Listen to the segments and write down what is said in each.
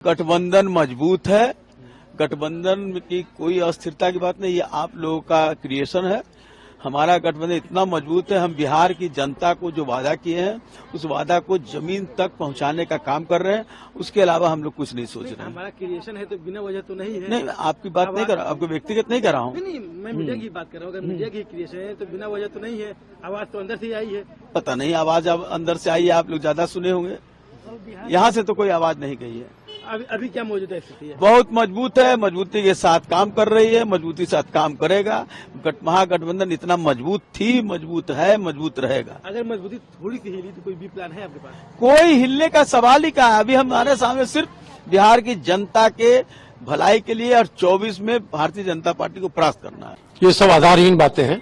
गठबंधन मजबूत है। गठबंधन की कोई अस्थिरता की बात नहीं, ये आप लोगों का क्रिएशन है। हमारा गठबंधन इतना मजबूत है, हम बिहार की जनता को जो वादा किए हैं उस वादा को जमीन तक पहुंचाने का काम कर रहे हैं। उसके अलावा हम लोग कुछ नहीं सोच रहे हैं। हमारा क्रिएशन है तो बिना वजह तो नहीं है। नहीं, आपकी बात नहीं कर रहा, आपको व्यक्तिगत नहीं कर रहा हूँ। नहीं, मैं मीडिया की बात कर रहा हूँ। अगर मीडिया की क्रिएशन है तो बिना वजह तो नहीं है। आवाज तो अंदर से ही आई है। पता नहीं आवाज अब अंदर से आई है, आप लोग ज्यादा सुने होंगे। यहाँ से तो कोई आवाज नहीं गई है। अभी क्या मौजूदा स्थिति है? बहुत मजबूत है, मजबूती के साथ काम कर रही है, मजबूती के साथ काम करेगा। महागठबंधन इतना मजबूत थी, मजबूत है, मजबूत रहेगा। अगर मजबूती थोड़ी सी हिली तो कोई भी प्लान है आपके पास? कोई हिलने का सवाल ही कहाँ है। अभी हमारे सामने सिर्फ बिहार की जनता के भलाई के लिए और 24 में भारतीय जनता पार्टी को परास्त करना है। ये सब आधारहीन बातें हैं।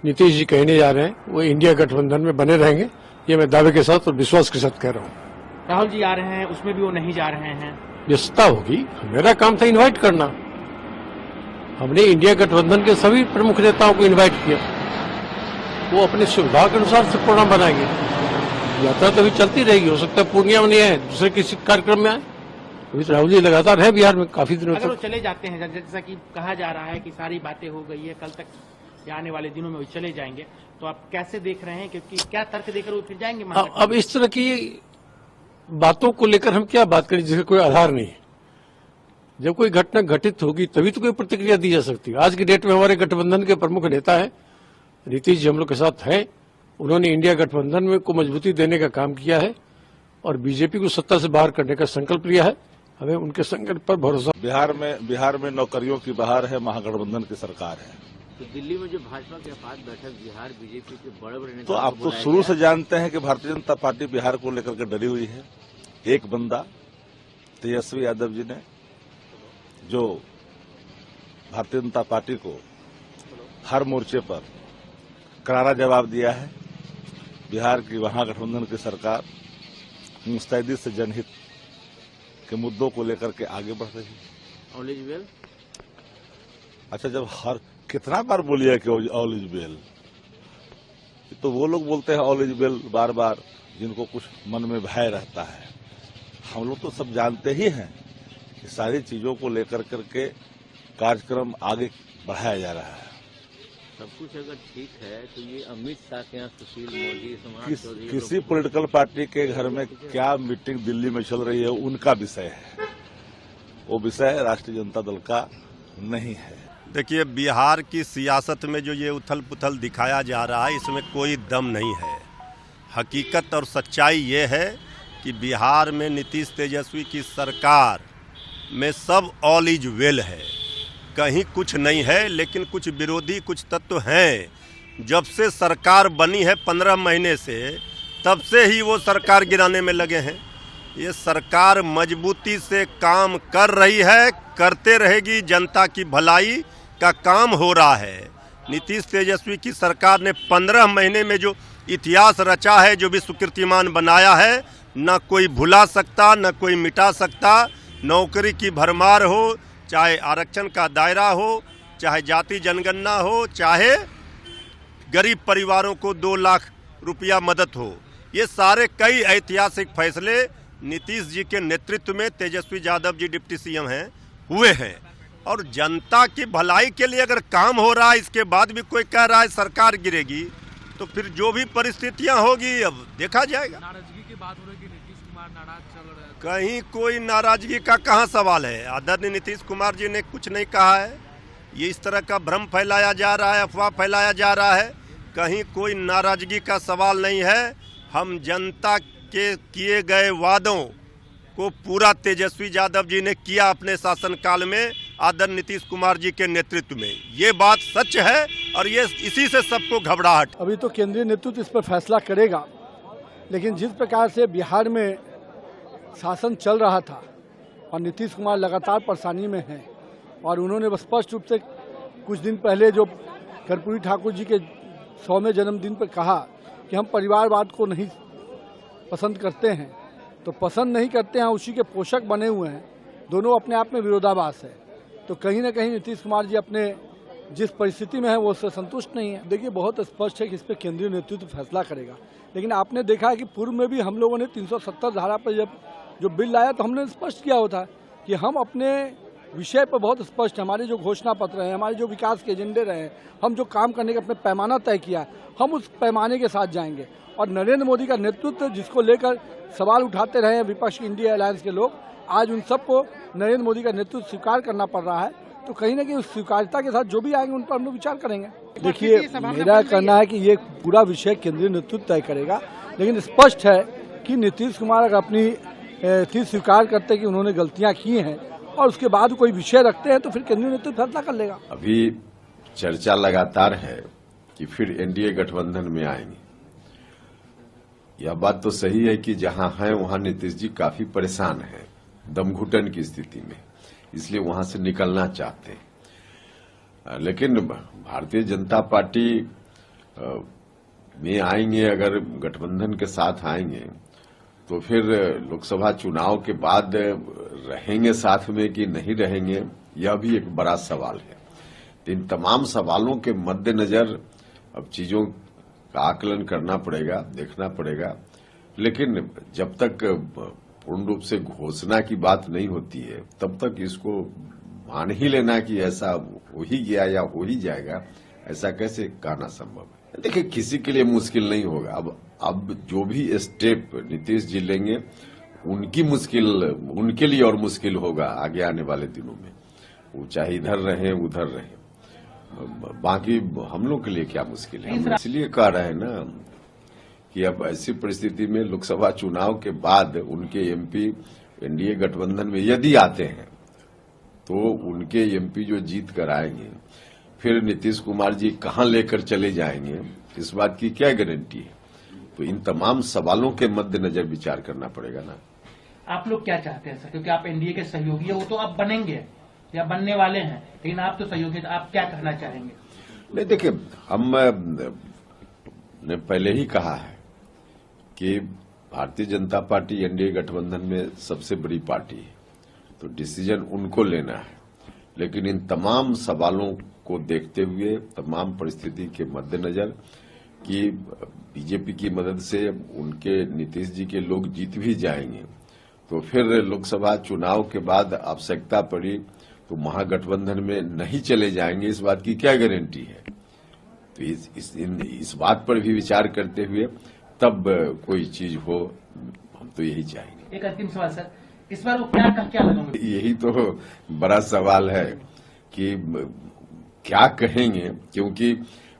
नीतीश जी कहने जा रहे हैं वो इंडिया गठबंधन में बने रहेंगे, ये मैं दावे के साथ और विश्वास के साथ कह रहा हूँ। राहुल जी आ रहे हैं, उसमें भी वो नहीं जा रहे हैं। व्यस्तता होगी, मेरा काम था इनवाइट करना। हमने इंडिया गठबंधन के सभी प्रमुख नेताओं को इनवाइट किया, वो अपनी सुविधा के अनुसार से प्रोग्राम बनाएंगे। यात्रा तो अभी चलती रहेगी, हो सकता है पूर्णिया में नहीं आए, दूसरे किसी कार्यक्रम में आए। अभी तो राहुल जी लगातार है बिहार में काफी दिनों अगर वो तक। चले जाते हैं, जैसा कि कहा जा रहा है कि सारी बातें हो गई है, कल तक या आने वाले दिनों में वो चले जाएंगे, तो आप कैसे देख रहे हैं? क्योंकि क्या तर्क देकर वो फिर जाएंगे? अब इस तरह की बातों को लेकर हम क्या बात करें जिसका कोई आधार नहीं है। जब कोई घटना घटित होगी तभी तो कोई प्रतिक्रिया दी जा सकती है। आज की डेट में हमारे गठबंधन के प्रमुख नेता है नीतीश जी, हम लोग के साथ हैं। उन्होंने इंडिया गठबंधन में को मजबूती देने का काम किया है और बीजेपी को सत्ता से बाहर करने का संकल्प लिया है। हमें उनके संकल्प पर भरोसा। बिहार में नौकरियों की बहार है, महागठबंधन की सरकार है। तो दिल्ली में जो भाजपा के पास बैठक बिहार बीजेपी के बड़े बड़े नेता, तो आप तो शुरू से जानते हैं कि भारतीय जनता पार्टी बिहार को लेकर के डरी हुई है। एक बंदा तेजस्वी यादव जी ने जो भारतीय जनता पार्टी को हर मोर्चे पर करारा जवाब दिया है। बिहार की महागठबंधन की सरकार मुस्तैदी से जनहित के मुद्दों को लेकर के आगे बढ़ रही है। All is well. अच्छा, जब हर कितना बार बोलिए कि ऑल इज वेल, तो वो लोग बोलते हैं ऑल इज वेल बार बार जिनको कुछ मन में भय रहता है। हम लोग तो सब जानते ही हैं कि सारी चीजों को लेकर करके कार्यक्रम आगे बढ़ाया जा रहा है। सब कुछ अगर ठीक है तो ये अमित शाह के यहाँ सुशील मोदी किसी पॉलिटिकल पार्टी के घर में क्या मीटिंग दिल्ली में चल रही है उनका विषय है, वो विषय राष्ट्रीय जनता दल का नहीं है। देखिए, बिहार की सियासत में जो ये उथल पुथल दिखाया जा रहा है इसमें कोई दम नहीं है। हकीकत और सच्चाई ये है कि बिहार में नीतीश तेजस्वी की सरकार में सब ऑल इज वेल है, कहीं कुछ नहीं है। लेकिन कुछ विरोधी कुछ तत्व हैं। जब से सरकार बनी है 15 महीने से, तब से ही वो सरकार गिराने में लगे हैं। ये सरकार मजबूती से काम कर रही है, करते रहेगी। जनता की भलाई का काम हो रहा है। नीतीश तेजस्वी की सरकार ने 15 महीने में जो इतिहास रचा है, जो विश्व कीर्तिमान बनाया है, न कोई भुला सकता, न कोई मिटा सकता। नौकरी की भरमार हो, चाहे आरक्षण का दायरा हो, चाहे जाति जनगणना हो, चाहे गरीब परिवारों को 2 लाख रुपया मदद हो, ये सारे कई ऐतिहासिक फैसले नीतीश जी के नेतृत्व में, तेजस्वी यादव जी डिप्टी सीएम हैं, हुए हैं। और जनता की भलाई के लिए अगर काम हो रहा है, इसके बाद भी कोई कह रहा है सरकार गिरेगी, तो फिर जो भी परिस्थितियां होगी अब देखा जाएगा। नाराजगी की बात हो रही है कि नीतीश कुमार नाराज चल रहे हैं। कहीं कोई नाराजगी का कहाँ सवाल है। आदरणीय नीतीश कुमार जी ने कुछ नहीं कहा है। ये इस तरह का भ्रम फैलाया जा रहा है, अफवाह फैलाया जा रहा है। कहीं कोई नाराजगी का सवाल नहीं है। हम जनता के किए गए वादों को पूरा तेजस्वी यादव जी ने किया अपने शासनकाल में, आदरणीय नीतीश कुमार जी के नेतृत्व में। ये बात सच है और ये इसी से सबको घबराहट। अभी तो केंद्रीय नेतृत्व इस पर फैसला करेगा, लेकिन जिस प्रकार से बिहार में शासन चल रहा था और नीतीश कुमार लगातार परेशानी में हैं और उन्होंने स्पष्ट रूप से कुछ दिन पहले जो कर्पूरी ठाकुर जी के 100वें जन्मदिन पर कहा कि हम परिवारवाद को नहीं पसंद करते हैं, तो पसंद नहीं करते हैं, उसी के पोषक बने हुए हैं। दोनों अपने आप में विरोधाभास है। तो कहीं ना कहीं नीतीश कुमार जी अपने जिस परिस्थिति में है वो उससे संतुष्ट नहीं है। देखिए, बहुत स्पष्ट है कि इस पर केंद्रीय नेतृत्व फैसला करेगा, लेकिन आपने देखा है कि पूर्व में भी हम लोगों ने 370 धारा पर जब जो बिल लाया तो हमने स्पष्ट किया होता कि हम अपने विषय पर बहुत स्पष्ट है। हमारे जो घोषणा पत्र हैं, हमारे जो विकास के एजेंडे रहे, हम जो काम करने का अपने पैमाना तय किया, हम उस पैमाने के साथ जाएंगे। और नरेंद्र मोदी का नेतृत्व जिसको लेकर सवाल उठाते रहे हैं विपक्ष इंडिया अलायंस के लोग, आज उन सबको नरेंद्र मोदी का नेतृत्व स्वीकार करना पड़ रहा है। तो कहीं ना कहीं उस स्वीकार्यता के साथ जो भी आएंगे उन पर हम लोग विचार करेंगे। देखिए, मेरा कहना है कि ये पूरा विषय केंद्रीय नेतृत्व तय करेगा, लेकिन स्पष्ट है कि नीतीश कुमार अगर अपनी चीज स्वीकार करते कि उन्होंने गलतियां की हैं और उसके बाद कोई विषय रखते हैं तो फिर केंद्रीय नेतृत्व फैसला कर लेगा। अभी चर्चा लगातार है कि फिर एनडीए गठबंधन में आएंगे। यह बात तो सही है कि जहां है वहां नीतीश जी काफी परेशान हैं, दमघुटन की स्थिति में, इसलिए वहां से निकलना चाहते हैं। लेकिन भारतीय जनता पार्टी में आएंगे, अगर गठबंधन के साथ आएंगे तो फिर लोकसभा चुनाव के बाद रहेंगे साथ में कि नहीं रहेंगे, यह भी एक बड़ा सवाल है। इन तमाम सवालों के मद्देनजर अब चीजों का आकलन करना पड़ेगा, देखना पड़ेगा। लेकिन जब तक पूर्ण रूप से घोषणा की बात नहीं होती है तब तक इसको मान ही लेना कि ऐसा हो ही गया या हो ही जाएगा, ऐसा कैसे कहना संभव है। देखिए, किसी के लिए मुश्किल नहीं होगा। अब जो भी स्टेप नीतीश जी लेंगे उनकी मुश्किल उनके लिए और मुश्किल होगा आगे आने वाले दिनों में। वो चाहे इधर रहे उधर रहे, बाकी हम लोग के लिए क्या मुश्किल है। हम इसलिए कह रहे हैं ना कि अब ऐसी परिस्थिति में लोकसभा चुनाव के बाद उनके एमपी एनडीए गठबंधन में यदि आते हैं तो उनके एमपी जो जीत कर आएंगे, फिर नीतीश कुमार जी कहां लेकर चले जाएंगे, इस बात की क्या गारंटी है। तो इन तमाम सवालों के मद्देनजर विचार करना पड़ेगा ना। आप लोग क्या चाहते हैं सर, क्योंकि आप एनडीए के सहयोगी है, वो तो आप बनेंगे या बनने वाले हैं, लेकिन आप तो सहयोगी, तो आप क्या कहना चाहेंगे? नहीं, देखिए, हमने पहले ही कहा है कि भारतीय जनता पार्टी एनडीए गठबंधन में सबसे बड़ी पार्टी है, तो डिसीजन उनको लेना है। लेकिन इन तमाम सवालों को देखते हुए, तमाम परिस्थिति के मद्देनजर कि बीजेपी की मदद से उनके नीतीश जी के लोग जीत भी जाएंगे, तो फिर लोकसभा चुनाव के बाद आवश्यकता पड़ी तो महागठबंधन में नहीं चले जाएंगे, इस बात की क्या गारंटी है। तो इस बात पर भी विचार करते हुए तब कोई चीज हो, हम तो यही चाहेंगे। एक अंतिम सवाल सर, इस बार वो क्या लगेंगे? यही तो बड़ा सवाल है कि क्या कहेंगे, क्योंकि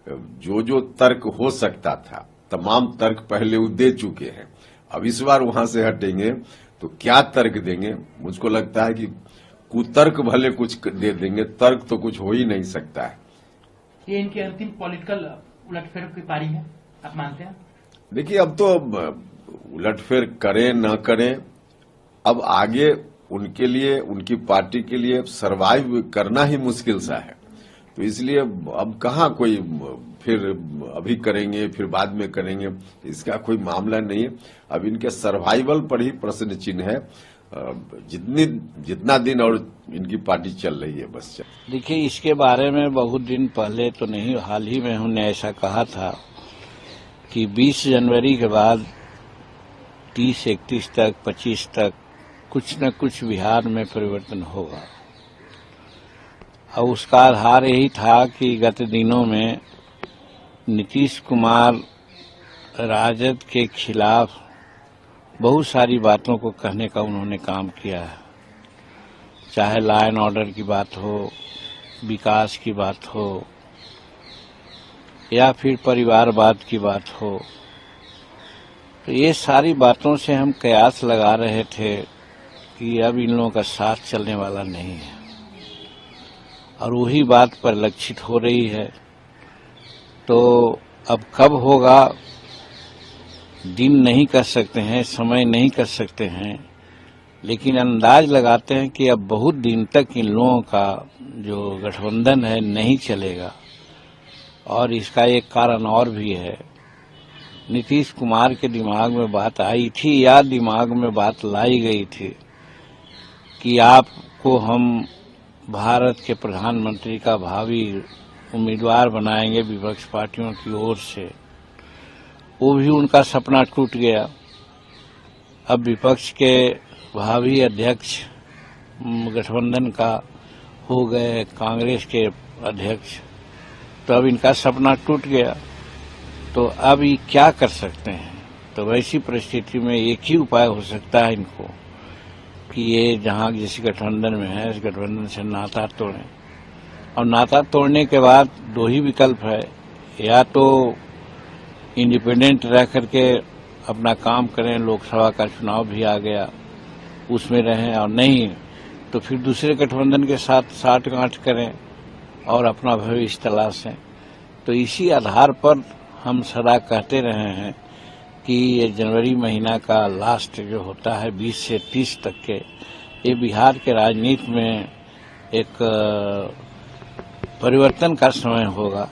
जो तर्क हो सकता था तमाम तर्क पहले वो दे चुके हैं। अब इस बार वहां से हटेंगे तो क्या तर्क देंगे। मुझको लगता है कि कुतर्क भले कुछ दे देंगे, तर्क तो कुछ हो ही नहीं सकता है। ये इनकी अंतिम पॉलिटिकल उलटफेर की पारी है, आप मानते हैं? देखिए, अब तो उलटफेर करें न करें, अब आगे उनके लिए, उनकी पार्टी के लिए सरवाइव करना ही मुश्किल सा है। तो इसलिए अब कहाँ कोई फिर अभी करेंगे फिर बाद में करेंगे, इसका कोई मामला नहीं है। अब इनके सर्वाइवल पर ही प्रश्न चिन्ह है। जितना दिन और इनकी पार्टी चल रही है बस चल। देखिए, इसके बारे में बहुत दिन पहले तो नहीं, हाल ही में हमने ऐसा कहा था कि 20 जनवरी के बाद 30, 31 तक, 25 तक कुछ न कुछ बिहार में परिवर्तन होगा। और उसका आधार यही था कि गत दिनों में नीतीश कुमार राजद के खिलाफ बहुत सारी बातों को कहने का उन्होंने काम किया है, चाहे लॉ एंड ऑर्डर की बात हो, विकास की बात हो, या फिर परिवारवाद की बात हो। तो ये सारी बातों से हम कयास लगा रहे थे कि अब इन लोगों का साथ चलने वाला नहीं है, और वही बात परिलक्षित हो रही है। तो अब कब होगा दिन नहीं कर सकते हैं, समय नहीं कर सकते हैं, लेकिन अंदाज लगाते हैं कि अब बहुत दिन तक इन लोगों का जो गठबंधन है नहीं चलेगा। और इसका एक कारण और भी है, नीतीश कुमार के दिमाग में बात आई थी या दिमाग में बात लाई गई थी कि आपको हम भारत के प्रधानमंत्री का भावी उम्मीदवार बनाएंगे विपक्ष पार्टियों की ओर से। वो भी उनका सपना टूट गया। अब विपक्ष के भावी अध्यक्ष गठबंधन का हो गए कांग्रेस के अध्यक्ष, तो अब इनका सपना टूट गया, तो अब ये क्या कर सकते हैं? तो वैसी परिस्थिति में एक ही उपाय हो सकता है इनको कि ये जहां जिस गठबंधन में है, इस गठबंधन से नाता तोड़ें। और नाता तोड़ने के बाद दो ही विकल्प है, या तो इंडिपेंडेंट रह करके अपना काम करें, लोकसभा का चुनाव भी आ गया उसमें रहें, और नहीं तो फिर दूसरे गठबंधन के साथ साठगांठ करें और अपना भविष्य तलाशें। तो इसी आधार पर हम सदा कहते रहे हैं कि ये जनवरी महीना का लास्ट जो होता है 20 से 30 तक के, ये बिहार के राजनीति में एक परिवर्तन का समय होगा,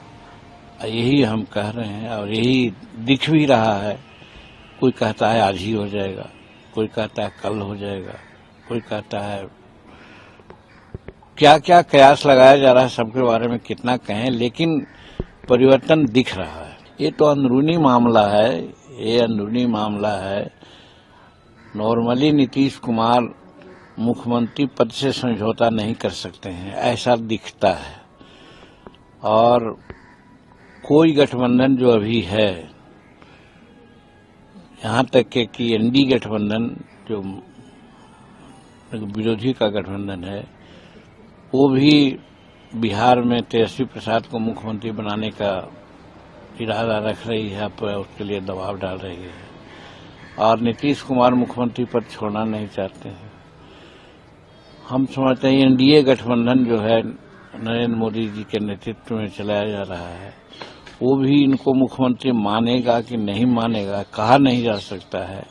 यही हम कह रहे हैं और यही दिख भी रहा है। कोई कहता है आज ही हो जाएगा, कोई कहता है कल हो जाएगा, कोई कहता है क्या क्या कयास लगाया जा रहा है, सबके बारे में कितना कहें, लेकिन परिवर्तन दिख रहा है। ये तो अंदरूनी मामला है, ये अंदरूनी मामला है। नॉर्मली नीतीश कुमार मुख्यमंत्री पद से समझौता नहीं कर सकते हैं, ऐसा दिखता है। और कोई गठबंधन जो अभी है, यहाँ तक के कि एनडी गठबंधन जो विरोधी का गठबंधन है, वो भी बिहार में तेजस्वी प्रसाद को मुख्यमंत्री बनाने का इरादा रख रही है, पर उसके लिए दबाव डाल रही है। और नीतीश कुमार मुख्यमंत्री पद छोड़ना नहीं चाहते हैं। हम समझते हैं एनडीए गठबंधन जो है नरेंद्र मोदी जी के नेतृत्व में चलाया जा रहा है, वो भी इनको मुख्यमंत्री मानेगा कि नहीं मानेगा कहा नहीं जा सकता है।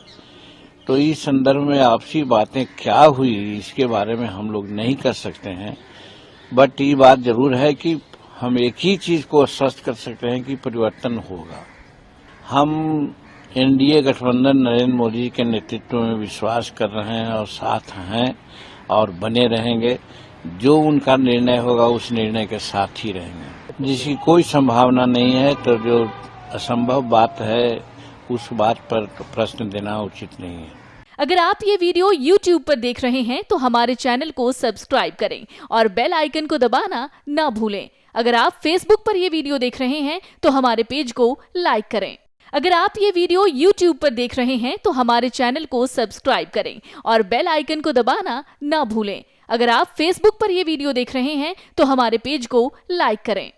तो इस संदर्भ में आपसी बातें क्या हुई इसके बारे में हम लोग नहीं कर सकते हैं, बट ये बात जरूर है कि हम एक ही चीज को स्पष्ट कर सकते हैं कि परिवर्तन होगा। हम एनडीए गठबंधन नरेंद्र मोदी के नेतृत्व में विश्वास कर रहे हैं और साथ हैं और बने रहेंगे। जो उनका निर्णय होगा उस निर्णय के साथ ही रहेंगे। जिसकी कोई संभावना नहीं है, तो जो असंभव बात है उस बात पर प्रश्न देना उचित नहीं है। अगर आप ये वीडियो YouTube पर देख रहे हैं तो हमारे चैनल को सब्सक्राइब करें और बेल आइकन को दबाना ना भूलें। अगर आप Facebook पर ये वीडियो देख रहे हैं तो हमारे पेज को लाइक करें। अगर आप ये वीडियो YouTube पर देख रहे हैं तो हमारे चैनल को सब्सक्राइब करें और बेल आइकन को दबाना ना भूलें। अगर आप Facebook पर ये वीडियो देख रहे हैं तो हमारे पेज को लाइक करें।